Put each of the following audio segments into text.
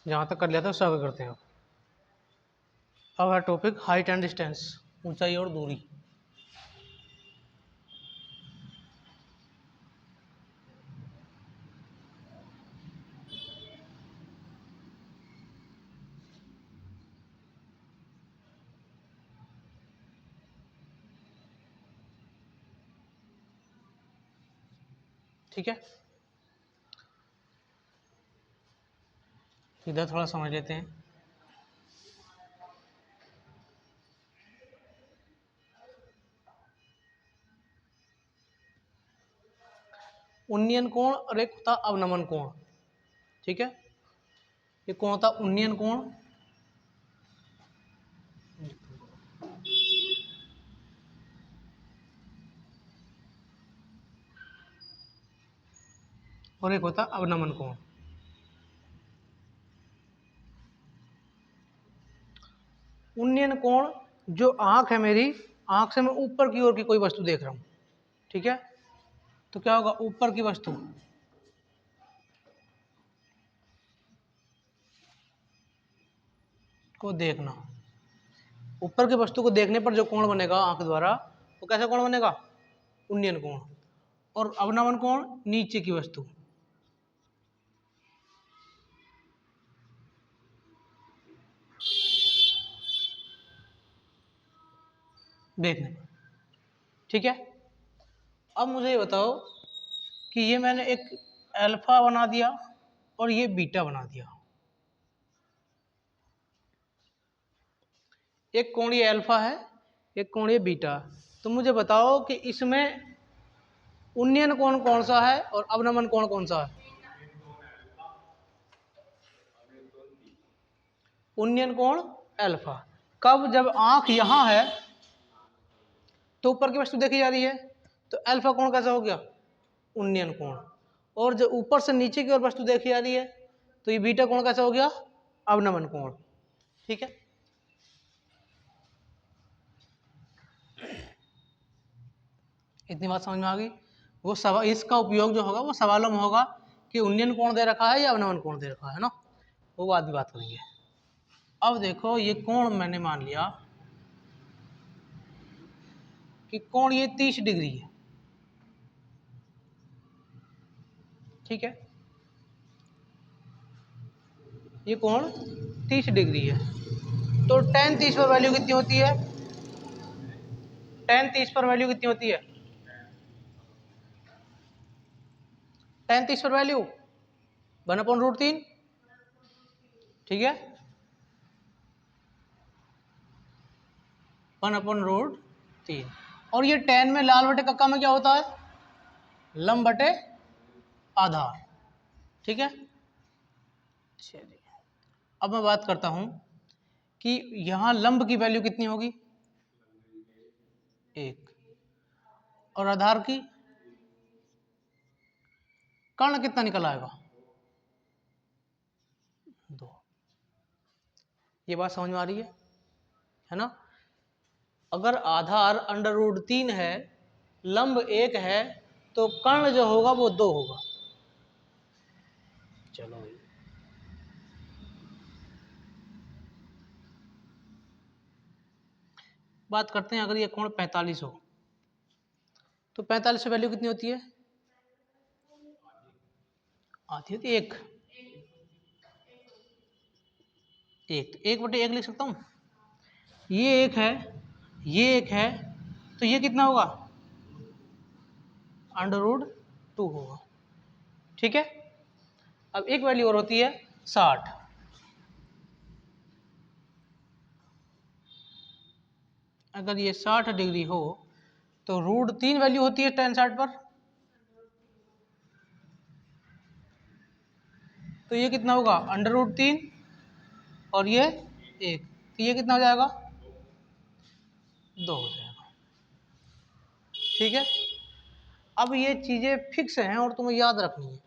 जहाँ तक कर लिया था उससे आगे करते हैं। अब है टॉपिक हाइट एंड डिस्टेंस, ऊंचाई और दूरी। ठीक है, इधर थोड़ा समझ लेते हैं। उन्नयन कोण और एक होता अवनमन कोण। ठीक है, ये कौन होता? उन्नयन कोण। और एक होता अवनमन कोण। उन्नयन कोण, जो आंख है मेरी, आंख से मैं ऊपर की ओर की कोई वस्तु देख रहा हूं। ठीक है, तो क्या होगा? ऊपर की वस्तु को देखना। ऊपर की वस्तु को देखने पर जो कोण बनेगा आंख द्वारा, वो कैसा कोण बनेगा? उन्नयन कोण। और अवनमन कोण, नीचे की वस्तु देखने पर। ठीक है, अब मुझे ये बताओ कि ये मैंने एक अल्फा बना दिया और ये बीटा बना दिया। एक कोण ये अल्फा है, एक कोण ये बीटा। तो मुझे बताओ कि इसमें उन्नयन कोण कौन सा है और अवनमन कोण कौन सा है? उन्नयन कोण अल्फा। कब? जब आंख यहां है तो ऊपर की वस्तु देखी जा रही है, तो अल्फा कोण कैसा हो गया? उन्नयन कोण। और जब ऊपर से नीचे की ओर वस्तु देखी जा रही है तो ये बीटा कोण कैसा हो गया? अवनमन कोण। ठीक है, इतनी बात समझ में आ गई। वो सवाल, इसका उपयोग जो होगा वो सवालों में होगा कि उन्नयन कोण दे रखा है या अवनमन कोण दे रखा है ना, वो बाद में बात करेंगे। अब देखो, ये कोण मैंने मान लिया कि कोण ये 30 डिग्री है। ठीक है, ये कोण 30 डिग्री है। तो tan 30 पर वैल्यू कितनी होती है? tan 30 पर वैल्यू कितनी होती है? tan 30 पर वैल्यू 1/√3। ठीक है, 1/√3। और ये tan में लाल बटे कक्का में क्या होता है? लंब बटे आधार। ठीक है, चलिए अब मैं बात करता हूं कि यहां लंब की वैल्यू कितनी होगी? 1। और आधार की? कर्ण कितना निकल आएगा? 2। ये बात समझ में आ रही है ना? अगर आधार √3 है, लंब 1 है, तो कर्ण जो होगा वो 2 होगा। चलो बात करते हैं, अगर ये कोण 45 हो तो 45 की वैल्यू कितनी होती है? आती होती है 1। 1/1 लिख सकता हूं। ये 1 है, ये 1 है, तो ये कितना होगा? √2 होगा। ठीक है, अब एक वैल्यू और होती है 60। अगर ये 60 डिग्री हो तो √3 वैल्यू होती है tan 60 पर, तो ये कितना होगा? √3 और ये 1, तो ये कितना हो जाएगा? 2 हो जाएगा। ठीक है, अब ये चीजें फिक्स हैं और तुम्हें याद रखनी है।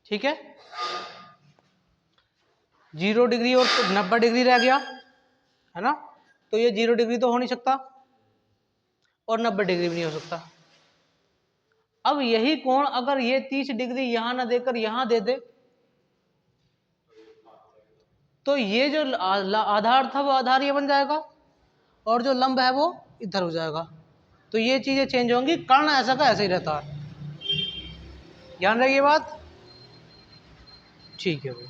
ठीक है, 0 डिग्री और 90 डिग्री रह गया है ना, तो ये 0 डिग्री तो हो नहीं सकता और 90 डिग्री भी नहीं हो सकता। अब यही कोण अगर ये 30 डिग्री यहां ना देकर यहां दे दे तो ये जो आधार था वो आधार ये बन जाएगा, और जो लंब है वो इधर हो जाएगा। तो ये चीजें चेंज होंगी, कर्ण ऐसा का ऐसे ही रहता है। ध्यान रखिए बात, ठीक है भाई।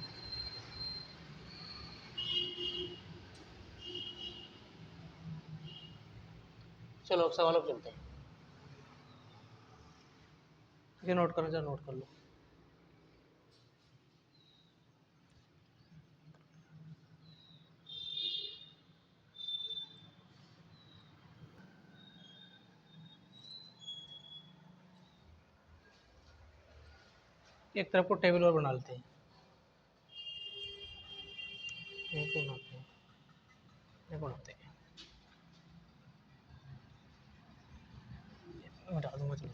चलो अब सवालों पर चलते हैं। ये नोट करना चाहे नोट कर लो। एक तरफ को टेबल और बना लेते हैं, एक बनाते हैं, एक बनाते हैं, मिटा दूंगा चलो।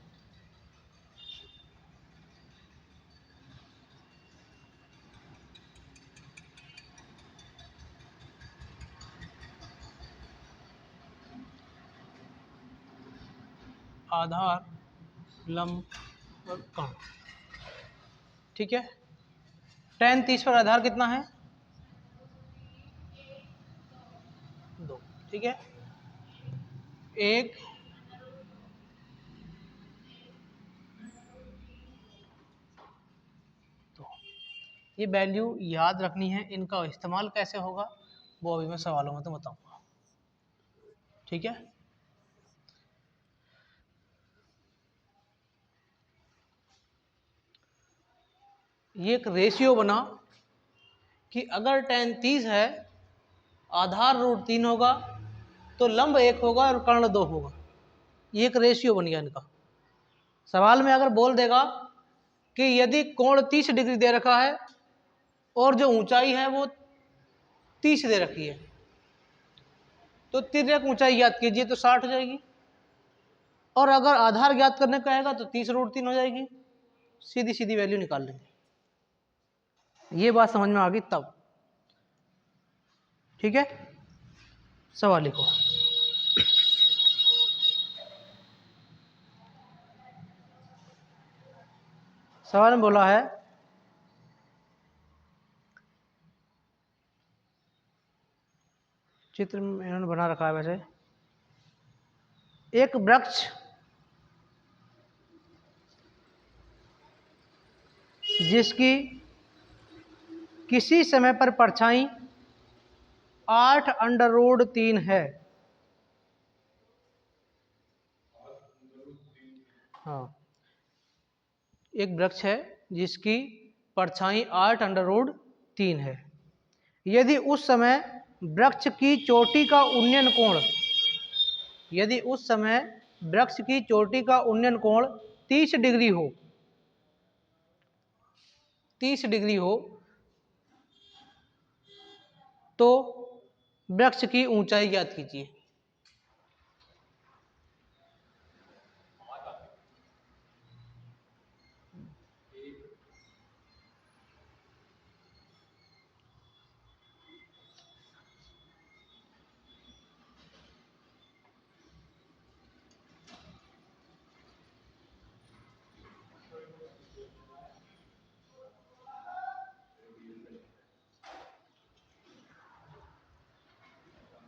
आधार, लंब और कर्ण, ठीक है। tan 30 पर आधार कितना है? 2, ठीक है। एक तो ये वैल्यू याद रखनी है, इनका इस्तेमाल कैसे होगा वो अभी मैं सवालों में तो बताऊंगा, ठीक है। ये एक रेशियो बना कि अगर tan 30 है, आधार √3 होगा, तो लंब 1 होगा और कर्ण 2 होगा। ये एक रेशियो बन गया इनका। सवाल में अगर बोल देगा कि यदि कोण 30 डिग्री दे रखा है और जो ऊंचाई है वो 30 दे रखी है, तो तिर्यक ऊंचाई ज्ञात कीजिए, तो 60 हो जाएगी। और अगर आधार ज्ञात करने का आएगा तो 30√3 हो जाएगी। सीधी सीधी वैल्यू निकाल लेंगे। ये बात समझ में आ गई तब, ठीक है। सवाल लिखो। सवाल में बोला है चित्र में इन्होंने बना रखा है वैसे, एक वृक्ष जिसकी किसी समय पर परछाई 8√3 है। हाँ, एक वृक्ष है जिसकी परछाई 8√3 है। यदि उस समय वृक्ष की चोटी का उन्नयन कोण, यदि उस समय वृक्ष की चोटी का उन्नयन कोण 30 डिग्री हो, 30 डिग्री हो, तो वृक्ष की ऊंचाई ज्ञात कीजिए।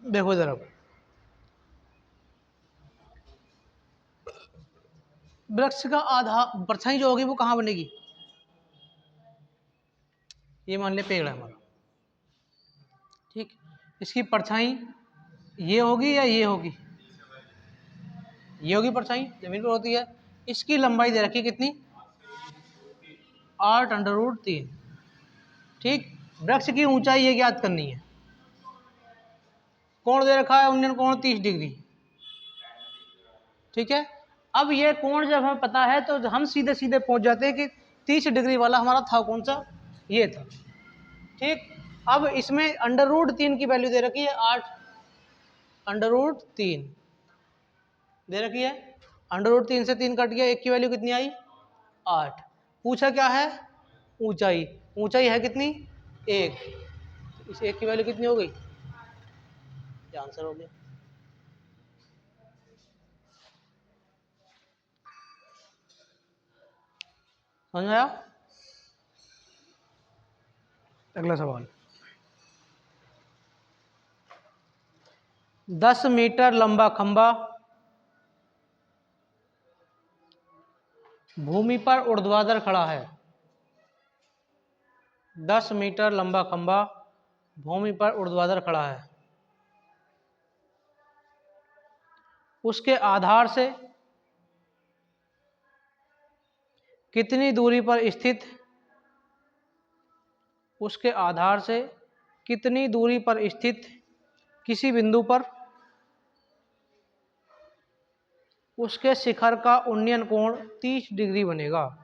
देखो जरा, वृक्ष का आधा परछाई जो होगी वो कहाँ बनेगी? ये मान ले पेड़ है हमारा, ठीक। इसकी परछाई ये होगी या ये होगी? ये होगी परछाई, जमीन पर होती है। इसकी लंबाई दे रखी है कितनी? 8√3, ठीक। वृक्ष की ऊंचाई ये ज्ञात करनी है। कोण दे रखा है उन्नयन कोण 30 डिग्री, ठीक है। अब ये कोण जब हमें पता है तो हम सीधे सीधे पहुंच जाते हैं कि 30 डिग्री वाला हमारा था कौन सा? ये था, ठीक। अब इसमें √3 की वैल्यू दे रखी है 8√3 दे रखी है। √3 से 3 कट गया, एक की वैल्यू कितनी आई? 8। पूछा क्या है? ऊंचाई। ऊंचाई है कितनी? 1। इस एक की वैल्यू कितनी हो गई? ये आंसर हो गया। समझ में आया? अगला सवाल, 10 मीटर लंबा खंबा भूमि पर ऊर्ध्वाधर खड़ा है। 10 मीटर लंबा खंबा भूमि पर ऊर्ध्वाधर खड़ा है। उसके आधार से कितनी दूरी पर स्थित, उसके आधार से कितनी दूरी पर स्थित किसी बिंदु पर उसके शिखर का उन्नयन कोण 30 डिग्री बनेगा।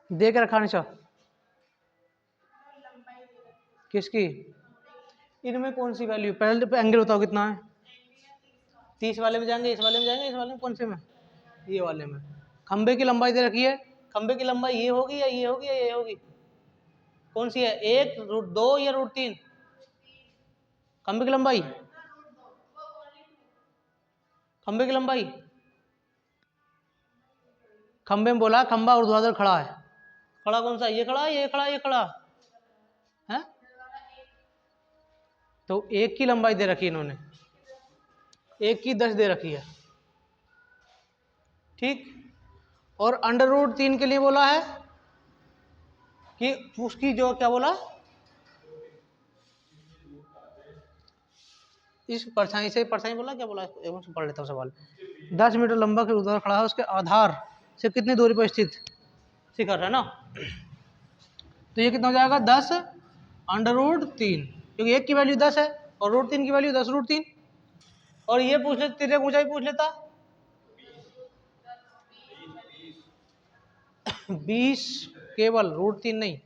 दे के रखा निशा किसकी, इनमें कौन सी वैल्यू, पहले तो एंगल बताओ कितना है। 30 वाले में जाएंगे, इस वाले में जाएंगे, इस वाले में, कौन से में, ये वाले में। खंबे की लंबाई दे रखी है, खंबे की लंबाई ये होगी या ये होगी या ये होगी, कौन सी है, 1 √2 या √3, खंबे की लंबाई, खंबे की लंबाई, खंबे में बोला खंबा ऊर्ध्वाधर खड़ा है, खड़ा कौन सा, ये खड़ा, ये खड़ा, ये खड़ा है, तो एक की लंबाई दे रखी है इन्होंने, एक की 10 दे रखी है, ठीक। और √3 के लिए बोला है कि उसकी जो क्या बोला, इस परछाई से, परछाई बोला क्या बोला, एवं से पढ़ लेता हूँ सवाल। 10 मीटर लंबा के ऊर्ध्वाधर खड़ा है, उसके आधार से कितनी दूरी पर स्थित शिखर है ना, तो ये कितना हो जाएगा 10√3, क्योंकि एक की वैल्यू 10 है और √3 की वैल्यू 10√3, और ये पूछ लेता, तिर्यक ऊंचाई पूछ लेता 20 केवल, √3 नहीं।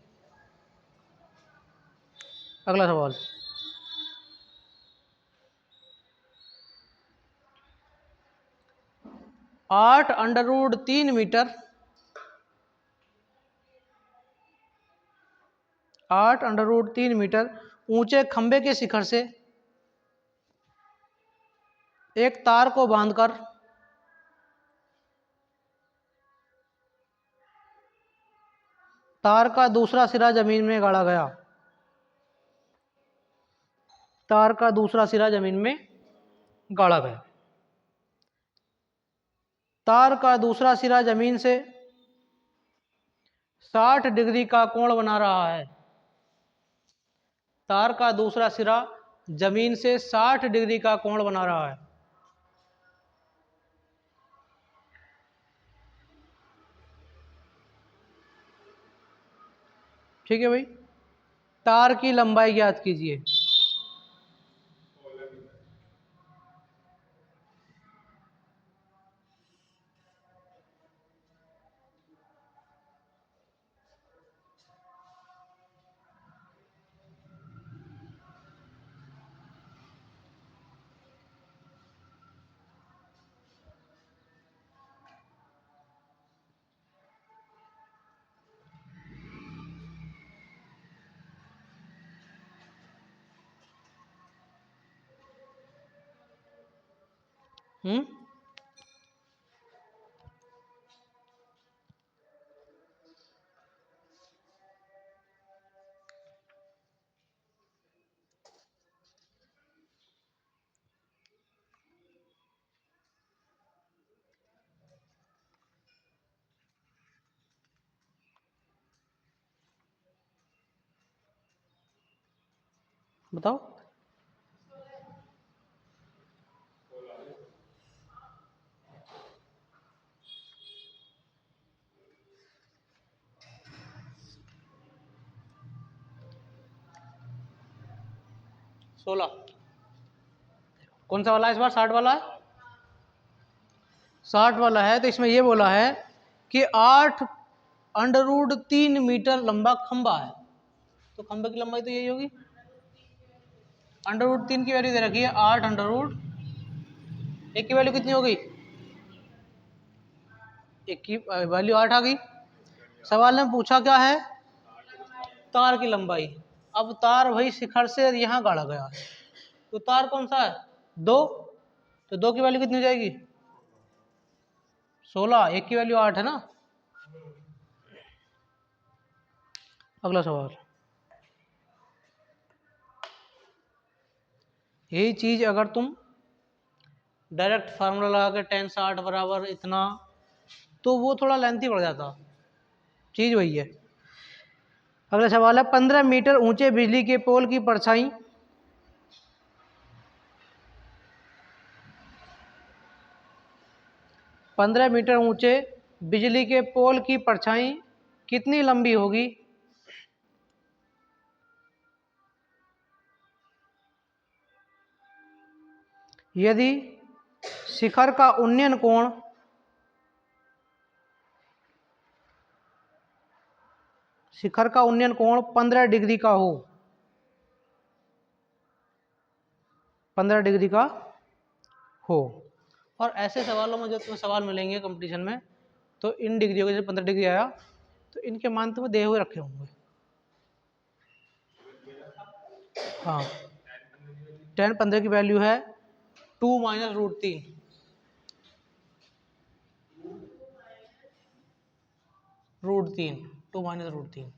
अगला सवाल, 8√3 मीटर, 8√3 मीटर ऊंचे खंबे के शिखर से एक तार को बांधकर तार का दूसरा सिरा जमीन में गाड़ा गया, तार का दूसरा सिरा जमीन में गाड़ा गया, तार का दूसरा सिरा जमीन से 60 डिग्री का कोण बना रहा है, तार का दूसरा सिरा जमीन से 60 डिग्री का कोण बना रहा है, ठीक है भाई। तार की लंबाई ज्ञात कीजिए, हम्म, बताओ। 16। कौन सा वाला है इस बार? 60 वाला है। 60 वाला है तो इसमें ये बोला है कि 8√3 मीटर लंबा खंबा है। तो खंबे की लंबाई तो यही होगी। √3 की वैल्यू दे रखी है 8 अंडर रूट, एक की वैल्यू कितनी हो गई? एक की वैल्यू 8 आ गई। सवाल में पूछा क्या है? तार की लंबाई। अब तार भाई शिखर से यहाँ गाड़ा गया है, तो तार कौन सा है? 2। तो 2 की वैल्यू कितनी हो जाएगी? 16। एक की वैल्यू 8 है ना। अगला सवाल, यही चीज अगर तुम डायरेक्ट फार्मूला लगा के tan 60 बराबर इतना, तो वो थोड़ा लेंथी पड़ जाता। चीज वही है। अगला सवाल है 15 मीटर ऊंचे बिजली के पोल की परछाई 15 मीटर ऊंचे बिजली के पोल की परछाई कितनी लंबी होगी? यदि शिखर का उन्नयन कोण 15 डिग्री का हो। 15 डिग्री का हो। और ऐसे सवालों में जो तुम्हें सवाल मिलेंगे कंपटीशन में, तो इन डिग्रियों के जैसे 15 डिग्री आया तो इनके मान तुम्हें दिए हुए रखे होंगे। हाँ, tan 15 की वैल्यू है 2 माइनस √3। √3, 2 माइनस √3।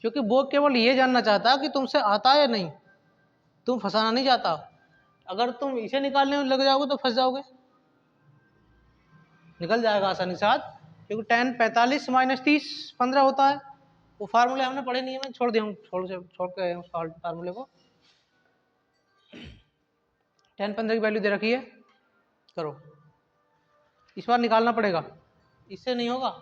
क्योंकि वो केवल ये जानना चाहता कि तुमसे आता है या नहीं, तुम फंसाना नहीं चाहता। अगर तुम इसे निकालने में लग जाओगे तो फंस जाओगे। निकल जाएगा आसानी के साथ, क्योंकि tan 45 माइनस 30 15 होता है। वो फार्मूले हमने पढ़े नहीं है, मैं छोड़ दिया हूँ, छोड़ के आया हूँ फार्मूले को। tan 15 की वैल्यू दे रखी है, करो। इस बार निकालना पड़ेगा, इससे नहीं होगा।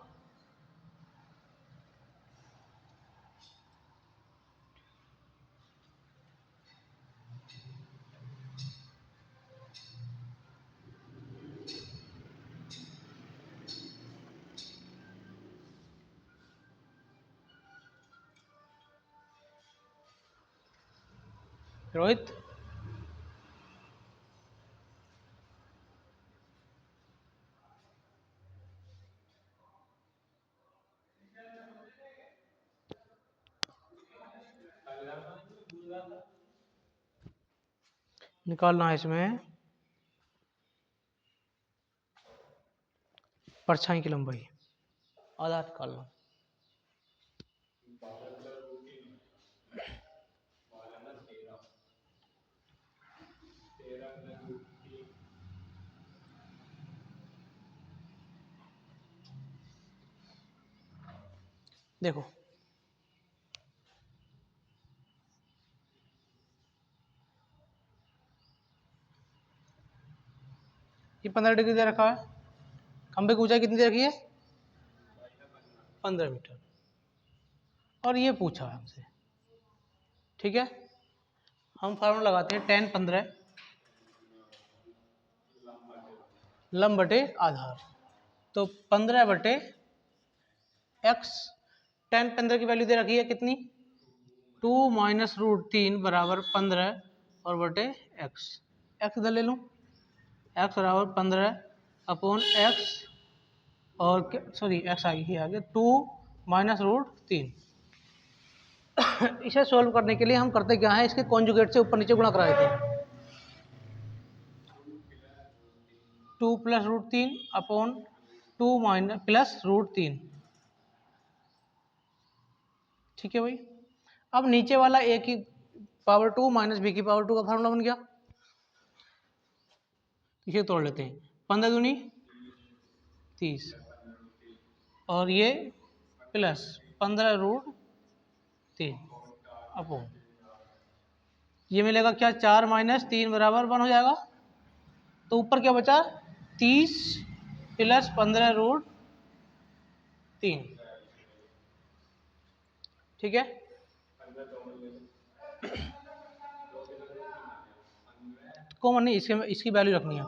रोहित, निकालना है इसमें परछाई की लंबाई, आधार निकालना। देखो ये 15 डिग्री दे रखा है, खंबे की ऊंचाई कितनी दे रखी है? 15 मीटर। और ये पूछा है हमसे, ठीक है। हम फार्मूला लगाते हैं tan 15 लंब बटे आधार, तो 15 बटे x। tan 15 की वैल्यू दे रखी है कितनी? 2 माइनस √3 बराबर 15 और बटे x। x इधर ले लूँ, x बराबर 15 अपॉन x, और सॉरी x आ गया 2 माइनस √3। इसे सोल्व करने के लिए हम करते क्या है, इसके कॉन्जुगेट से ऊपर नीचे गुणा करा देते हैं। 2 प्लस √3 अपॉन 2 माइनस प्लस √3, ठीक है भाई। अब नीचे वाला a की पावर 2 माइनस b की पावर 2 का फार्मूला बन गया। इसे तोड़ लेते हैं, 15 दूनी 30 और ये प्लस 15√3 अपॉन ये मिलेगा क्या, 4 माइनस 3 बराबर 1 हो जाएगा। तो ऊपर क्या बचा, 30 प्लस 15√3। ठीक है। कॉमन नहीं, इसकी वैल्यू रखनी है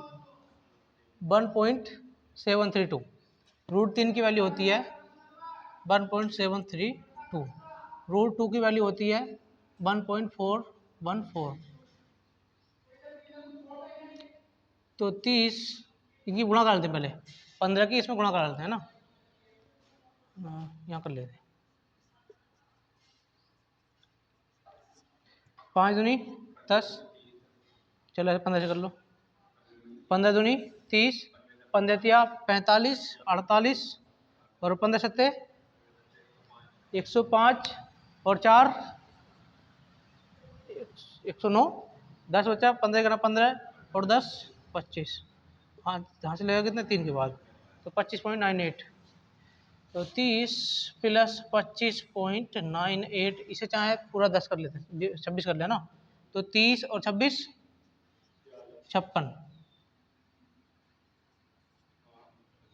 1.732। √3 की वैल्यू होती है 1.732, √2 की वैल्यू होती है 1.414। तो 30 इनकी गुणा कर लेते हैं पहले, 15 की इसमें गुणा कर लेते हैं ना, यहाँ कर लेते हैं। 5 दूनी 10, चलो 15 से कर लो। 15 दूनी 30, 15 तिया 45, 48 और 15 सत्ते 105 और 4 109, 10 बचा, 15 करना 15 और 10 25। हाँ यहाँ से लेगा कितने 3 के बाद, तो 25.98। तो 30 प्लस 25.98, इसे चाहे पूरा 10 कर लेते हैं, 26 कर लिया ना, तो 30 और 26 56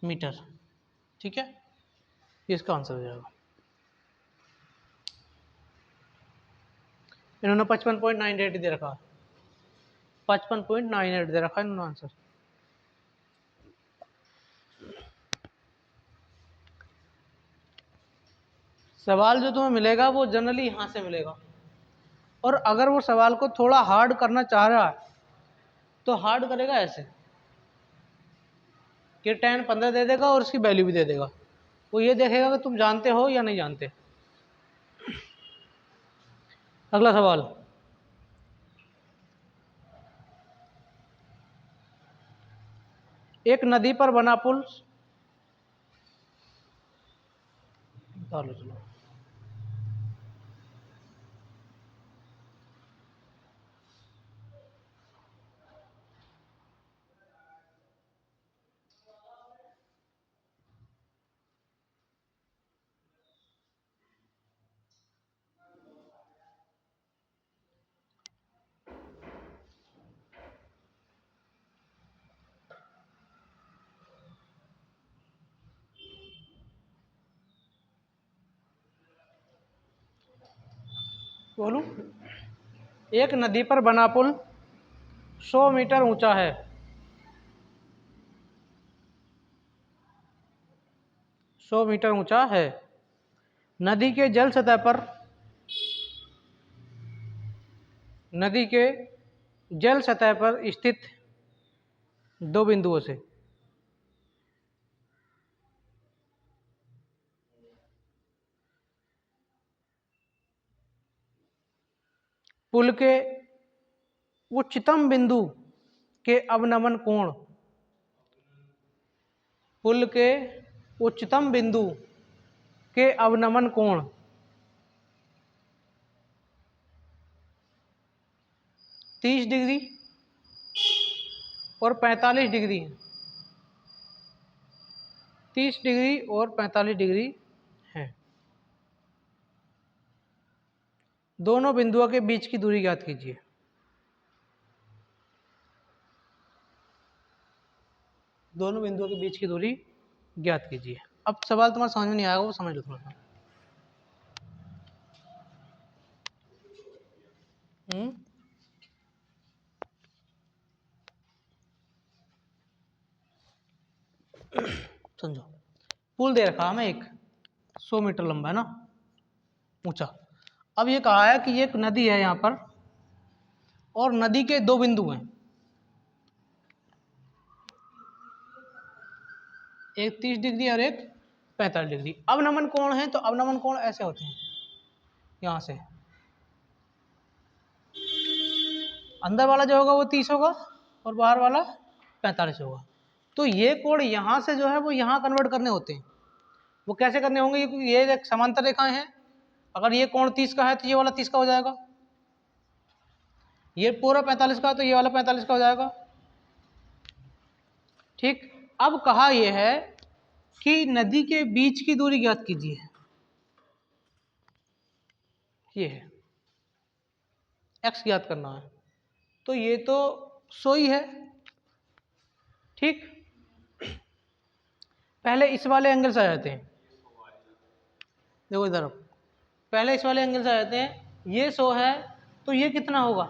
मीटर। ठीक है, ये इसका आंसर हो जाएगा। इन्होंने 55.98 दे रखा, 55.98 दे रखा इन्होंने आंसर। सवाल जो तुम्हें मिलेगा वो जनरली यहाँ से मिलेगा, और अगर वो सवाल को थोड़ा हार्ड करना चाह रहा है तो हार्ड करेगा ऐसे कि tan 15 दे देगा और उसकी वैल्यू भी दे देगा, वो ये देखेगा कि तुम जानते हो या नहीं जानते। अगला सवाल, एक नदी पर बना पुल, चलो बोलूं। एक नदी पर बना पुल 100 मीटर ऊंचा है, 100 मीटर ऊंचा है। नदी के जल सतह पर, नदी के जल सतह पर स्थित दो बिंदुओं से पुल के उच्चतम बिंदु के अवनमन कोण, पुल के उच्चतम बिंदु के अवनमन कोण 30 डिग्री और 45 डिग्री, 30 डिग्री और 45 डिग्री है। दोनों बिंदुओं के बीच की दूरी ज्ञात कीजिए। दोनों बिंदुओं के बीच की दूरी ज्ञात कीजिए। अब सवाल तुम्हारा समझ में नहीं आएगा, वो समझ लो थोड़ा सा। समझो, पुल दे रखा हमें एक 100 मीटर लंबा है ना, ऊंचा। अब ये कहा है कि ये एक नदी है यहाँ पर, और नदी के दो बिंदु हैं, एक 30 डिग्री और एक 45 डिग्री। अवनमन कोण है, तो अवनमन कोण ऐसे होते हैं, यहाँ से अंदर वाला जो होगा वो 30 होगा और बाहर वाला 45 होगा। तो ये कोण यहाँ से जो है वो यहाँ कन्वर्ट करने होते हैं। वो कैसे करने होंगे, ये एक समांतर रेखाएं हैं। अगर ये कोण 30 का है तो ये वाला 30 का हो जाएगा, ये पूरा 45 का है तो ये वाला 45 का हो जाएगा। ठीक, अब कहा यह है कि नदी के बीच की दूरी ज्ञात कीजिए। ये है x ज्ञात करना है, तो ये तो 100 ही है। ठीक, पहले इस वाले एंगल से आ जाते हैं। देखो इधर, पहले इस वाले एंगल से आ जाते हैं। ये 100 है तो ये कितना होगा,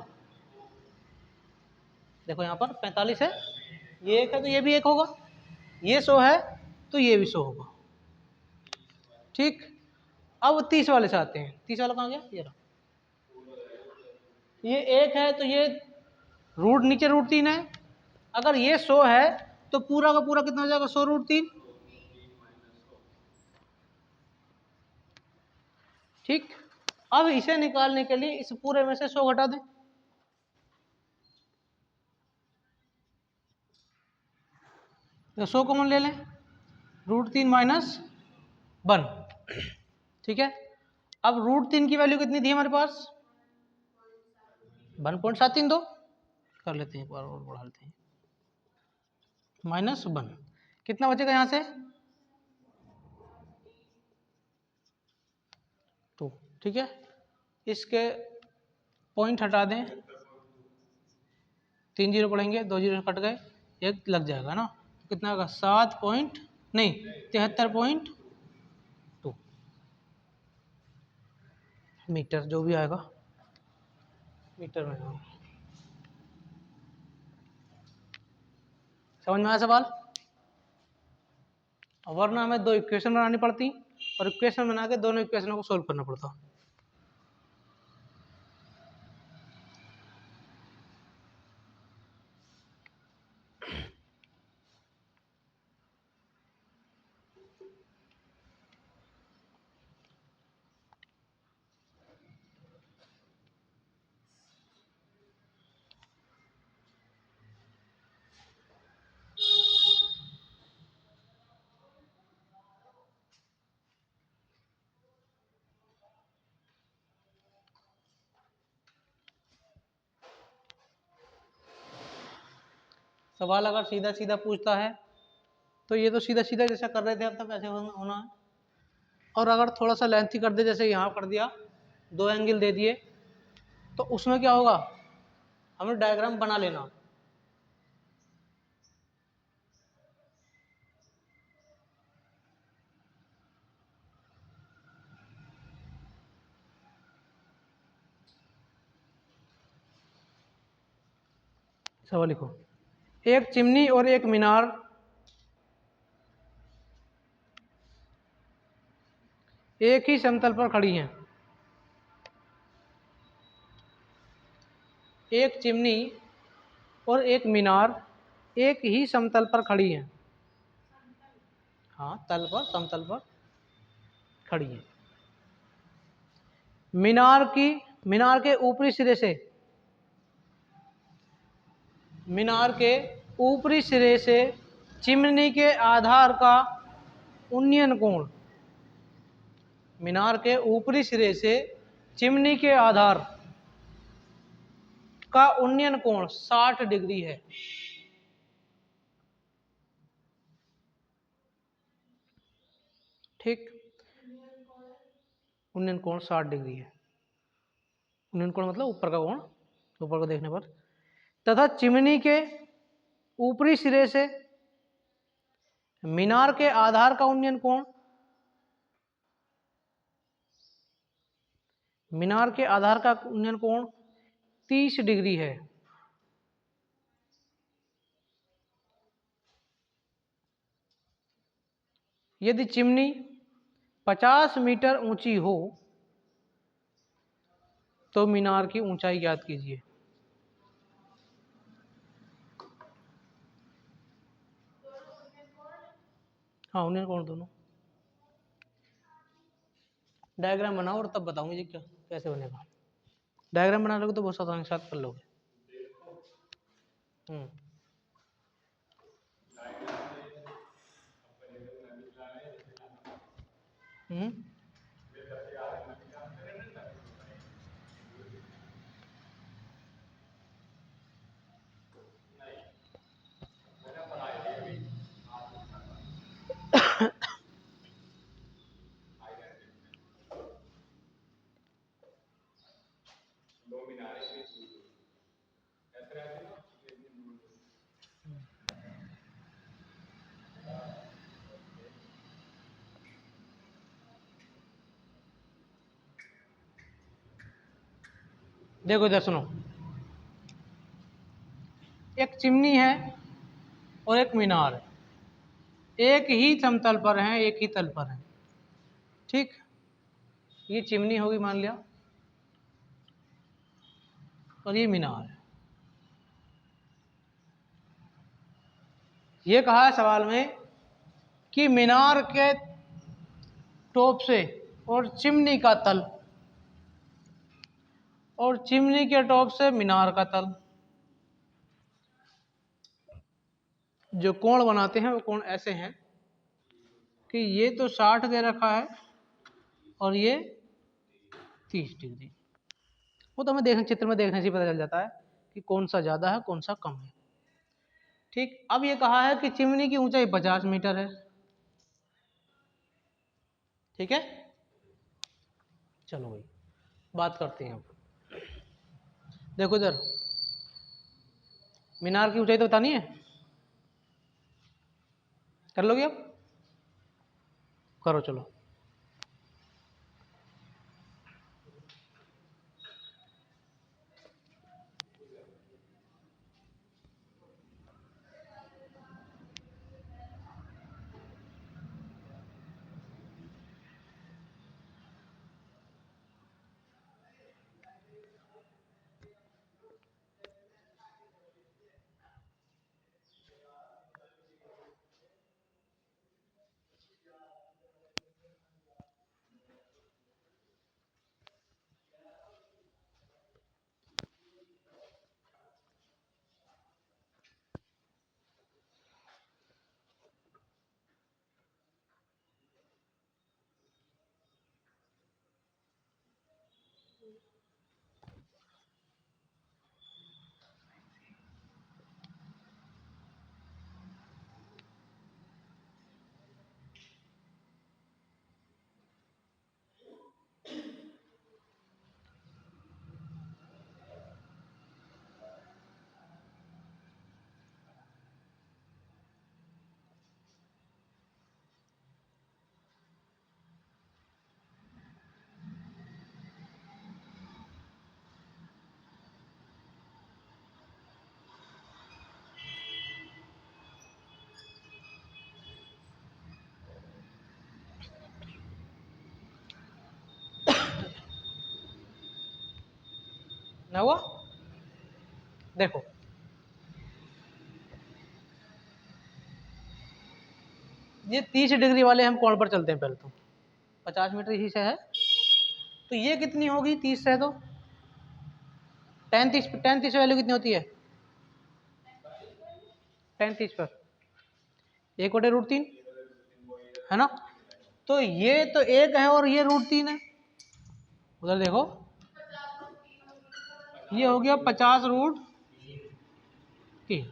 देखो यहाँ पर 45 है, ये 1 है तो ये भी 1 होगा, ये 100 है तो ये भी 100 होगा। ठीक, अब 30 वाले से आते हैं। 30 वाला कहाँ गया, ये रहा। ये 1 है तो ये रूट नीचे √3 है। अगर ये 100 है तो पूरा का पूरा कितना हो जाएगा, 100 √3। ठीक, अब इसे निकालने के लिए इस पूरे में से 100 घटा दें। तो 100 कॉमन ले लें, √3 - 1। ठीक है, अब √3 की वैल्यू कितनी थी हमारे पास, 1.732 कर लेते हैं, एक बार और बढ़ा लेते हैं, -1 कितना बचेगा यहाँ से 2। ठीक है, इसके पॉइंट हटा दें, 3 जीरो पड़ेंगे, 2 जीरो कट गए, 1 लग जाएगा ना, तो कितना होगा 7 पॉइंट नहीं 73.2 मीटर, जो भी आएगा मीटर में। समझ में आया सवाल। वरना हमें 2 इक्वेशन बनानी पड़ती और इक्वेशन बना के दोनों इक्वेशनों को सोल्व करना पड़ता। सवाल अगर सीधा सीधा पूछता है तो ये तो सीधा सीधा जैसा कर रहे थे अब तक ऐसे होना है, और अगर थोड़ा सा लेंथी कर दे, जैसे यहाँ कर दिया, 2 एंगल दे दिए, तो उसमें क्या होगा, हमें डायग्राम बना लेना। सवाल लिखो, एक चिमनी और एक मीनार एक ही समतल पर खड़ी हैं। एक चिमनी और एक मीनार एक ही समतल पर खड़ी हैं। हाँ, तल पर, समतल पर खड़ी है। मीनार के ऊपरी सिरे से, मीनार के ऊपरी सिरे से चिमनी के आधार का उन्नयन कोण, मीनार के ऊपरी सिरे से चिमनी के आधार का उन्नयन कोण 60 डिग्री है। ठीक, उन्नयन कोण 60 डिग्री है। उन्नयन कोण मतलब ऊपर का कोण, ऊपर को देखने पर, तथा चिमनी के ऊपरी सिरे से मीनार के आधार का उन्नयन कोण, मीनार के आधार का उन्नयन कोण 30 डिग्री है। यदि चिमनी 50 मीटर ऊंची हो तो मीनार की ऊंचाई ज्ञात कीजिए। हाँ, उन्नयन कोण दोनों डायग्राम बनाओ और तब बताऊंगी जी क्या कैसे बनेगा। डायग्राम बना लोगे तो बहुत आसानी के साथ कर लोगे। हम्म, हम्म, देखो इधर सुनो, एक चिमनी है और एक मीनार है, एक ही समतल पर है, एक ही तल पर है। ठीक, ये चिमनी होगी मान लिया, और ये मीनार है। ये कहा है सवाल में कि मीनार के टॉप से और चिमनी का तल, और चिमनी के टॉप से मीनार का तल जो कोण बनाते हैं वो कोण ऐसे हैं कि ये तो 60 दे रखा है और ये 30 डिग्री। वो तो हमें देखने, चित्र में देखने से पता चल जाता है कि कौन सा ज्यादा है कौन सा कम है। ठीक, अब ये कहा है कि चिमनी की ऊंचाई 50 मीटर है। ठीक है, चलो भाई बात करते हैं। अब देखो इधर, मीनार की ऊंचाई तो बतानी है, कर लोगे अब? करो चलो। ना हुआ? देखो ये 30 डिग्री वाले हम कोण पर चलते हैं। पहले तो 50 मीटर इसी से है, तो ये कितनी होगी 30 से? तो tan 30 वैल्यू कितनी होती है? tan 30 पर 1/√3 है ना। तो ये तो 1 है और ये √3 है। उधर देखो, ये हो गया 50√3।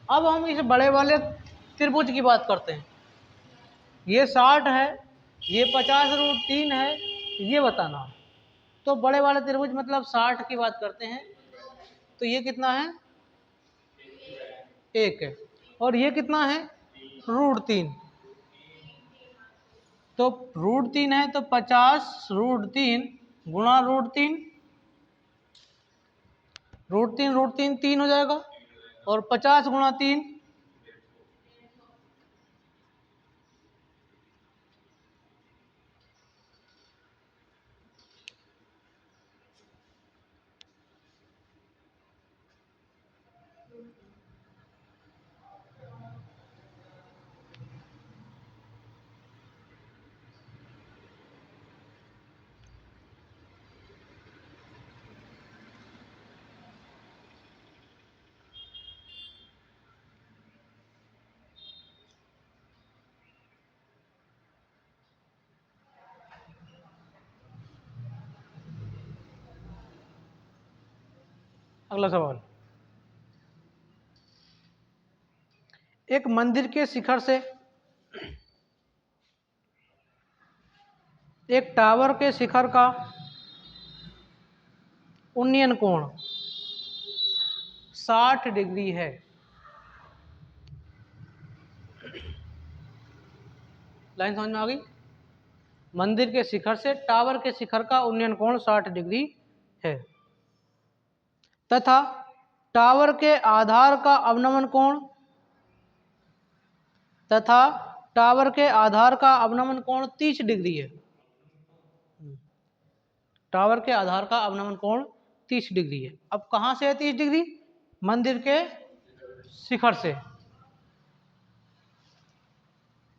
अब हम इस बड़े वाले त्रिभुज की बात करते हैं। ये 60 है, ये 50√3 है, ये बताना। तो बड़े वाले त्रिभुज मतलब 60 की बात करते हैं, तो ये कितना है? 1 है, और ये कितना है? √3। तो √3 है तो 50√3 गुणा √3, √3 3 हो जाएगा, और 50 गुणा 3 अगला सवाल, एक मंदिर के शिखर से एक टावर के शिखर का उन्नयन कोण 60 डिग्री है। लाइन समझ में आ गई? मंदिर के शिखर से टावर के शिखर का उन्नयन कोण 60 डिग्री है तथा टावर के आधार का अवनमन कोण तथा टावर के आधार का अवनमन कोण 30 डिग्री है। टावर के आधार का अवनमन कोण 30 डिग्री है। अब कहां से है 30 डिग्री? मंदिर के शिखर से।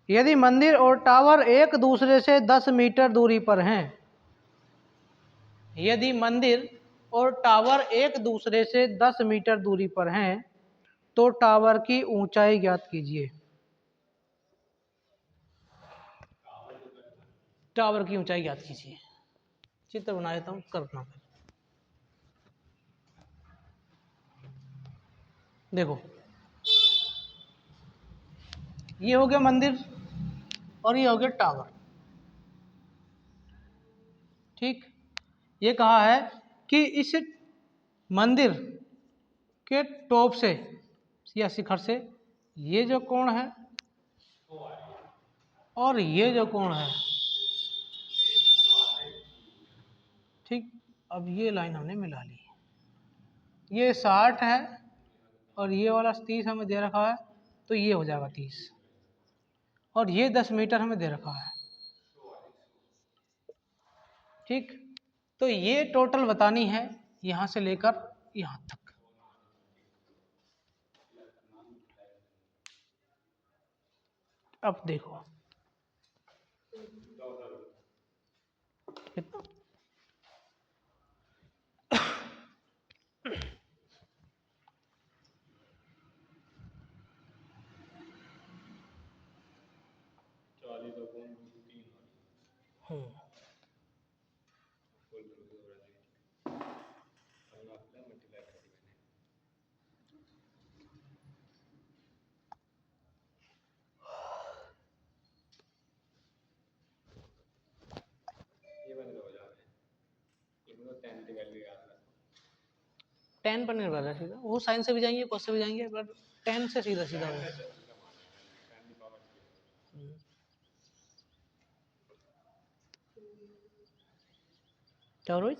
यदि मंदिर और टावर एक दूसरे से 10 मीटर दूरी पर हैं, यदि मंदिर और टावर एक दूसरे से 10 मीटर दूरी पर हैं, तो टावर की ऊंचाई ज्ञात कीजिए। टावर की ऊंचाई ज्ञात कीजिए। चित्र बना देता हूं, करना। देखो, ये हो गया मंदिर और ये हो गया टावर। ठीक, ये कहा है कि इस मंदिर के टॉप से या शिखर से ये जो कोण है और ये जो कोण है, ठीक, अब ये लाइन हमने मिला ली। ये 60 है और ये वाला 30 हमें दे रखा है, तो ये हो जाएगा 30 और ये 10 मीटर हमें दे रखा है। ठीक, तो ये टोटल बतानी है यहां से लेकर यहां तक। अब देखो कितना, टेन पर निर्भर है सीधा। वो साइन से भी जाएंगे, कॉस से भी जाएंगे, पर 10 से सीधा सीधा होगा। क्या रोहित?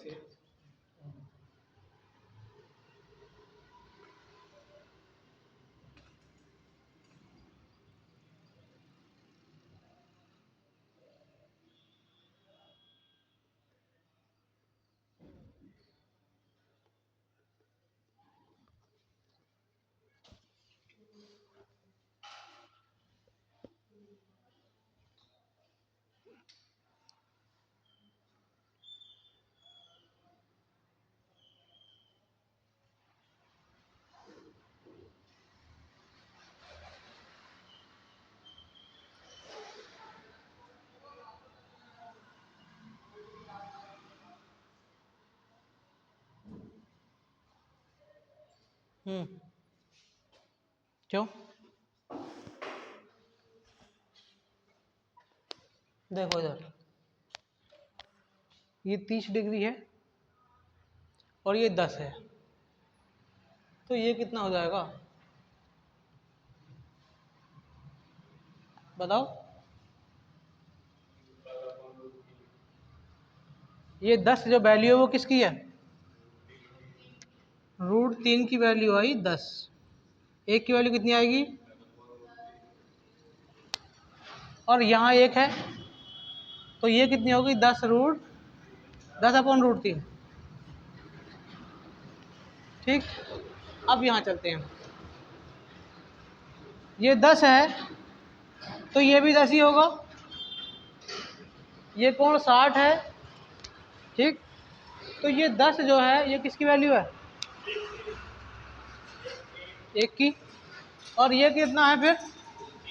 क्यों? देखो इधर, ये 30 डिग्री है और ये 10 है, तो ये कितना हो जाएगा बताओ? ये 10 जो वैल्यू है वो किसकी है? √3 की वैल्यू आई 10। एक की वैल्यू कितनी आएगी? और यहाँ एक है, तो ये कितनी होगी? 10/√3। ठीक, अब यहाँ चलते हैं। ये 10 है तो ये भी 10 ही होगा। ये कोण 60 है। ठीक, तो ये 10 जो है ये किसकी वैल्यू है? एक की। और ये कितना है फिर?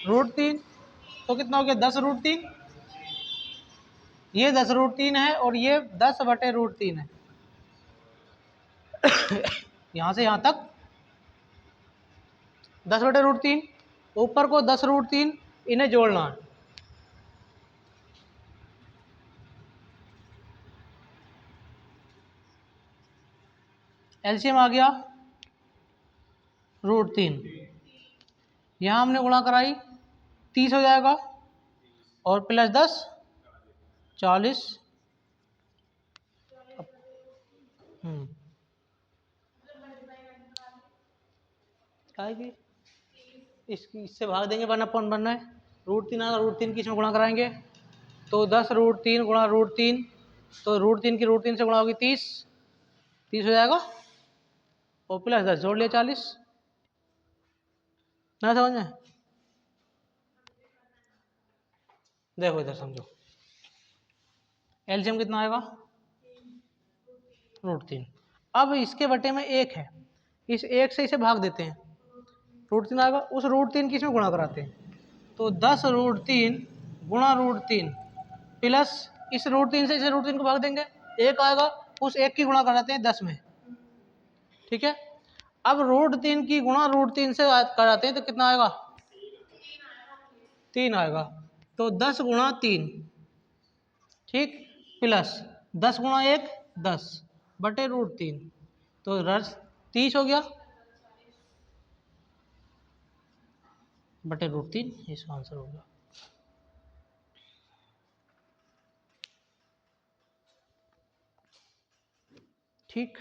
√3। तो कितना हो गया? 10/√3। ये 10/√3 है और ये 10/√3 है। यहाँ से यहाँ तक 10/√3, ऊपर को 10/√3, इन्हें जोड़ना है। एलसीएम आ गया √3। यहाँ हमने गुणा कराई, 30 हो जाएगा और +10 40। हम्म, आएगी इसकी, इससे भाग देंगे, 1/, बनना है। √3 आएगा, √3 की इसमें गुणा कराएंगे तो 10√3 गुणा √3, तो √3 की √3 से गुणा होगी 30, 30 हो जाएगा, और प्लस 10 जोड़ लिया 40। ना समझ में? देखो इधर समझो, एलसीएम कितना आएगा, √3। अब इसके बटे में 1 है, इस 1 से इसे भाग देते हैं, √3 आएगा, उस √3 की इसमें गुणा कराते हैं, तो 10√3 गुणा √3 प्लस इस √3 से इसे √3 को भाग देंगे, 1 आएगा, उस 1 की गुणा कराते हैं 10 में, ठीक है। अब √3 की गुणा √3 से कराते हैं तो कितना आएगा, 3 आएगा, तो 10 गुणा 3, ठीक, प्लस 10 गुणा 1 10 बटे √3, तो रस 30 हो गया बटे √3, इसका आंसर हो गया। ठीक।